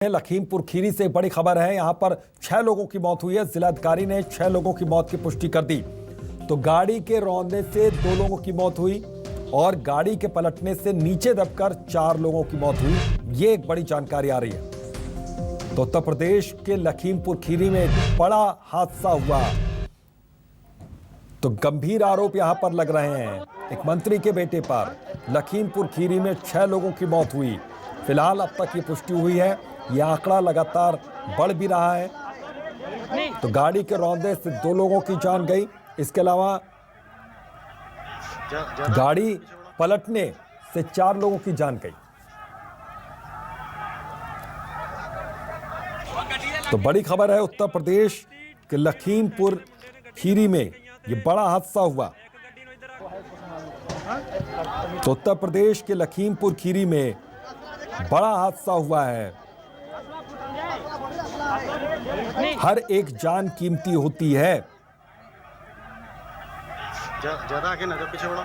लखीमपुर खीरी से एक बड़ी खबर है। यहां पर 6 लोगों की मौत हुई है। जिलाधिकारी ने 6 लोगों की मौत की पुष्टि कर दी। तो गाड़ी के रौंदने से 2 लोगों की मौत हुई और गाड़ी के पलटने से नीचे दबकर 4 लोगों की मौत हुई। ये एक बड़ी जानकारी आ रही है। तो उत्तर प्रदेश के लखीमपुर खीरी में एक बड़ा हादसा हुआ। तो गंभीर आरोप यहां पर लग रहे हैं एक मंत्री के बेटे पर। लखीमपुर खीरी में 6 लोगों की मौत हुई। फिलहाल अब तक ये पुष्टि हुई है। यह आंकड़ा लगातार बढ़ भी रहा है। तो गाड़ी के रौंदे से 2 लोगों की जान गई। इसके अलावा गाड़ी पलटने से 4 लोगों की जान गई। तो बड़ी खबर है, उत्तर प्रदेश के लखीमपुर खीरी में ये बड़ा हादसा हुआ। तो उत्तर प्रदेश के लखीमपुर खीरी में बड़ा हादसा हुआ है। हर एक जान कीमती होती है। ज्यादा आगे ना जाओ, पीछे बढ़ो।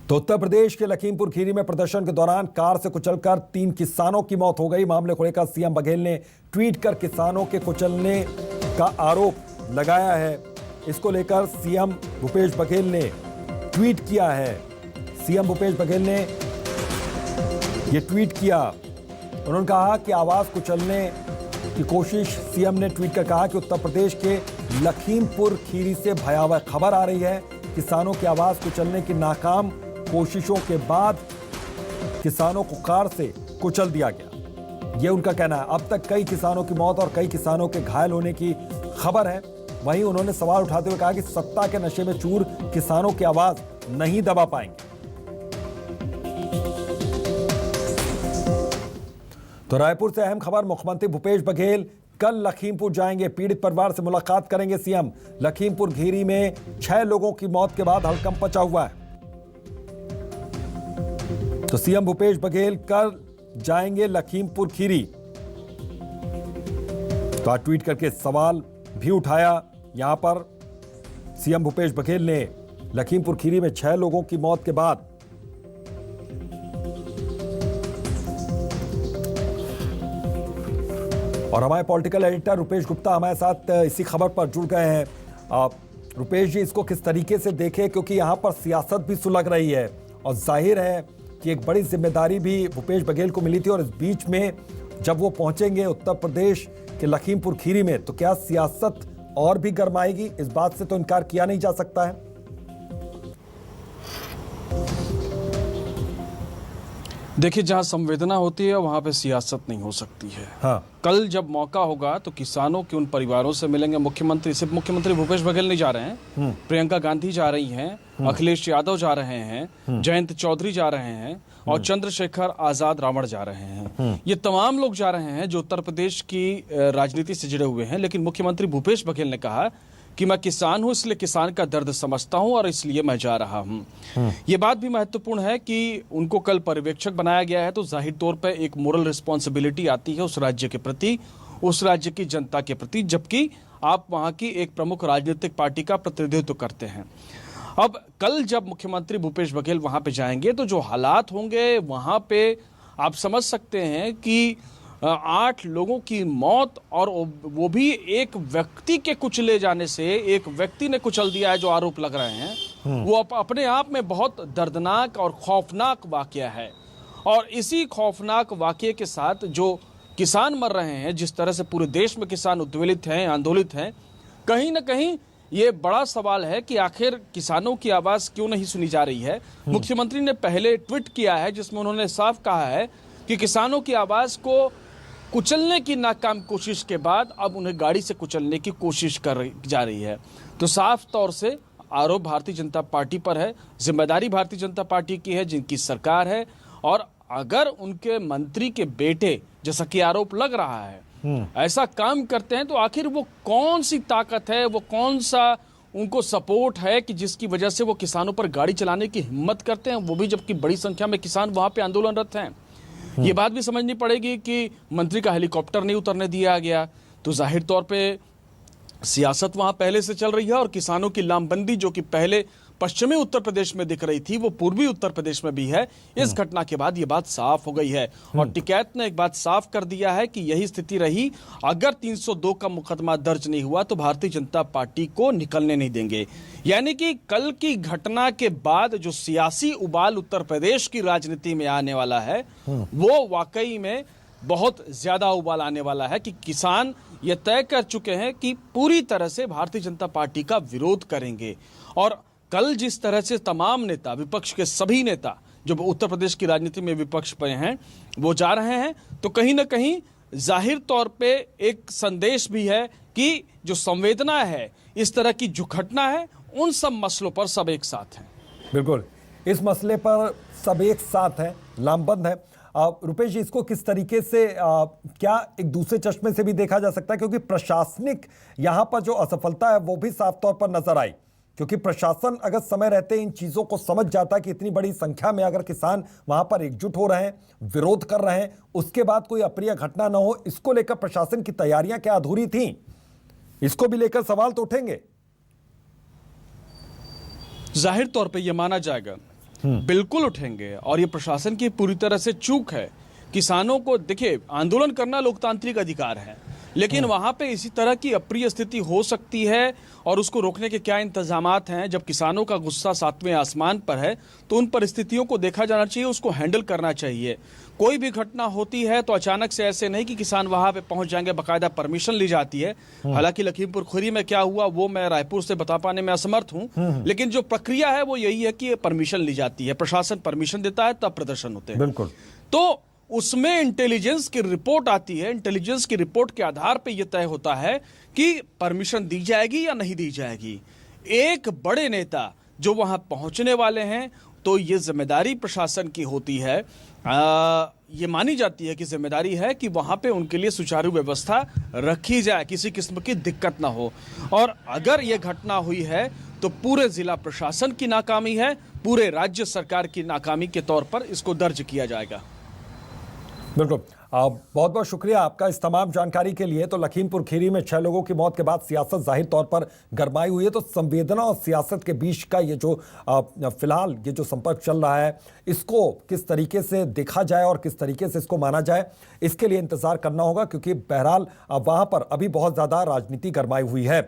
तो उत्तर प्रदेश के लखीमपुर खीरी में प्रदर्शन के दौरान कार से कुचलकर 3 किसानों की मौत हो गई। मामले को लेकर सीएम बघेल ने ट्वीट कर किसानों के कुचलने का आरोप लगाया है। इसको लेकर सीएम भूपेश बघेल ने ट्वीट किया है। सीएम भूपेश बघेल ने यह ट्वीट किया। उन्होंने कहा कि आवाज कुचलने की कोशिश, सीएम ने ट्वीट कर कहा कि उत्तर प्रदेश के लखीमपुर खीरी से भयावह खबर आ रही है। किसानों की आवाज कुचलने की नाकाम कोशिशों के बाद किसानों को कार से कुचल दिया गया। यह उनका कहना है। अब तक कई किसानों की मौत और कई किसानों के घायल होने की खबर है। वहीं उन्होंने सवाल उठाते हुए कहा कि सत्ता के नशे में चूर किसानों की आवाज नहीं दबा पाएंगे। तो रायपुर से अहम खबर, मुख्यमंत्री भूपेश बघेल कल लखीमपुर जाएंगे। पीड़ित परिवार से मुलाकात करेंगे सीएम। लखीमपुर खीरी में 6 लोगों की मौत के बाद हड़कंप मचा हुआ है। तो सीएम भूपेश बघेल कल जाएंगे लखीमपुर खीरी। तो आज ट्वीट करके सवाल भी उठाया। यहां पर सीएम भूपेश बघेल ने लखीमपुर खीरी में 6 लोगों की मौत के बाद और हमारे पॉलिटिकल एडिटर रुपेश गुप्ता हमारे साथ इसी खबर पर जुड़ गए हैं। रुपेश जी, इसको किस तरीके से देखें, क्योंकि यहाँ पर सियासत भी सुलग रही है और जाहिर है कि एक बड़ी जिम्मेदारी भी भूपेश बघेल को मिली थी और इस बीच में जब वो पहुंचेंगे उत्तर प्रदेश के लखीमपुर खीरी में, तो क्या सियासत और भी गर्माएगी? इस बात से तो इनकार किया नहीं जा सकता है। देखिए, जहां संवेदना होती है वहां पे सियासत नहीं हो सकती है। हाँ। कल जब मौका होगा तो किसानों के उन परिवारों से मिलेंगे। मुख्यमंत्री, सिर्फ मुख्यमंत्री भूपेश बघेल नहीं जा रहे हैं, प्रियंका गांधी जा रही हैं, अखिलेश यादव जा रहे हैं, जयंत चौधरी जा रहे हैं और चंद्रशेखर आजाद रावण जा रहे हैं। ये तमाम लोग जा रहे हैं जो उत्तर प्रदेश की राजनीति से जुड़े हुए हैं। लेकिन मुख्यमंत्री भूपेश बघेल ने कहा कि मैं किसान हूं, इसलिए किसान का दर्द समझता हूं और इसलिए मैं जा रहा हूं। यह बात भी महत्वपूर्ण है कि उनको कल पर्यवेक्षक बनाया गया है, तो जाहिर तौर पर एक मोरल रिस्पॉन्सिबिलिटी आती है उस राज्य के प्रति, उस राज्य की जनता के प्रति, जबकि आप वहां की एक प्रमुख राजनीतिक पार्टी का प्रतिनिधित्व करते हैं। अब कल जब मुख्यमंत्री भूपेश बघेल वहां पे जाएंगे तो जो हालात होंगे वहां पे आप समझ सकते हैं कि 8 लोगों की मौत, और वो भी एक व्यक्ति के कुचले जाने से, एक व्यक्ति ने कुचल दिया है जो आरोप लग रहे हैं, वो अपने आप में बहुत दर्दनाक और खौफनाक वाकया है। और इसी खौफनाक वाकये के साथ जो किसान मर रहे हैं, जिस तरह से पूरे देश में किसान उद्वेलित हैं, आंदोलित हैं, कहीं ना कहीं ये बड़ा सवाल है कि आखिर किसानों की आवाज क्यों नहीं सुनी जा रही है। मुख्यमंत्री ने पहले ट्वीट किया है जिसमें उन्होंने साफ कहा है कि किसानों की आवाज को कुचलने की नाकाम कोशिश के बाद अब उन्हें गाड़ी से कुचलने की कोशिश जा रही है। तो साफ तौर से आरोप भारतीय जनता पार्टी पर है, जिम्मेदारी भारतीय जनता पार्टी की है, जिनकी सरकार है। और अगर उनके मंत्री के बेटे, जैसा कि आरोप लग रहा है, ऐसा काम करते हैं तो आखिर वो कौन सी ताकत है, वो कौन सा उनको सपोर्ट है कि जिसकी वजह से वो किसानों पर गाड़ी चलाने की हिम्मत करते हैं, वो भी जबकि बड़ी संख्या में किसान वहां पे आंदोलनरत हैं। ये बात भी समझनी पड़ेगी कि मंत्री का हेलीकॉप्टर नहीं उतरने दिया गया, तो जाहिर तौर पे सियासत वहां पहले से चल रही है और किसानों की लामबंदी जो कि पहले पश्चिमी उत्तर प्रदेश में दिख रही थी वो पूर्वी उत्तर प्रदेश में भी है। इस घटना के बाद ये बात साफ हो गई है और टिकैत ने एक बात साफ कर दिया है कि यही स्थिति रही, अगर 302 का मुकदमा दर्ज नहीं हुआ तो भारतीय जनता पार्टी को निकलने नहीं देंगे। यानी कि कल की घटना के बाद जो सियासी उबाल उत्तर प्रदेश की राजनीति में आने वाला है वो वाकई में बहुत ज्यादा उबाल आने वाला है कि किसान ये तय कर चुके हैं कि पूरी तरह से भारतीय जनता पार्टी का विरोध करेंगे। और कल जिस तरह से तमाम नेता, विपक्ष के सभी नेता जो उत्तर प्रदेश की राजनीति में विपक्ष पे हैं वो जा रहे हैं, तो कहीं ना कहीं जाहिर तौर पे एक संदेश भी है कि जो संवेदना है, इस तरह की जो घटना है, उन सब मसलों पर सब एक साथ हैं। बिल्कुल, इस मसले पर सब एक साथ हैं, लामबंद है। रुपेश जी, इसको किस तरीके से क्या एक दूसरे चश्मे से भी देखा जा सकता है, क्योंकि प्रशासनिक यहां पर जो असफलता है वो भी साफ तौर पर नजर आई, क्योंकि प्रशासन अगर समय रहते इन चीजों को समझ जाता कि इतनी बड़ी संख्या में अगर किसान वहां पर एकजुट हो रहे हैं, विरोध कर रहे हैं, उसके बाद कोई अप्रिय घटना ना हो, इसको लेकर प्रशासन की तैयारियां क्या अधूरी थी, इसको भी लेकर सवाल तो उठेंगे। जाहिर तौर पे ये माना जाएगा, बिल्कुल उठेंगे, और ये प्रशासन की पूरी तरह से चूक है। किसानों को देखिए, आंदोलन करना लोकतांत्रिक अधिकार है, लेकिन वहां पे इसी तरह की अप्रिय स्थिति हो सकती है और उसको रोकने के क्या इंतजामात हैं। जब किसानों का गुस्सा 7वें आसमान पर है तो उन परिस्थितियों को देखा जाना चाहिए, उसको हैंडल करना चाहिए। कोई भी घटना होती है तो अचानक से ऐसे नहीं कि किसान वहां पे पहुंच जाएंगे, बाकायदा परमिशन ली जाती है। हालांकि लखीमपुर खीरी में क्या हुआ वो मैं रायपुर से बता पाने में असमर्थ हूं, लेकिन जो प्रक्रिया है वो यही है कि परमिशन ली जाती है, प्रशासन परमिशन देता है, तब प्रदर्शन होते हैं। बिल्कुल, तो उसमें इंटेलिजेंस की रिपोर्ट आती है, इंटेलिजेंस की रिपोर्ट के आधार पे यह तय होता है कि परमिशन दी जाएगी या नहीं दी जाएगी। एक बड़े नेता जो वहां पहुंचने वाले हैं, तो ये जिम्मेदारी प्रशासन की होती है। ये मानी जाती है कि जिम्मेदारी है कि वहां पे उनके लिए सुचारू व्यवस्था रखी जाए, किसी किस्म की दिक्कत ना हो। और अगर यह घटना हुई है तो पूरे जिला प्रशासन की नाकामी है, पूरे राज्य सरकार की नाकामी के तौर पर इसको दर्ज किया जाएगा। बिल्कुल, बहुत बहुत शुक्रिया आपका इस तमाम जानकारी के लिए। तो लखीमपुर खीरी में 6 लोगों की मौत के बाद सियासत जाहिर तौर पर गरमाई हुई है, तो संवेदना और सियासत के बीच का ये जो फिलहाल ये जो संपर्क चल रहा है, इसको किस तरीके से देखा जाए और किस तरीके से इसको माना जाए, इसके लिए इंतजार करना होगा, क्योंकि बहरहाल वहां पर अभी बहुत ज्यादा राजनीति गरमाई हुई है।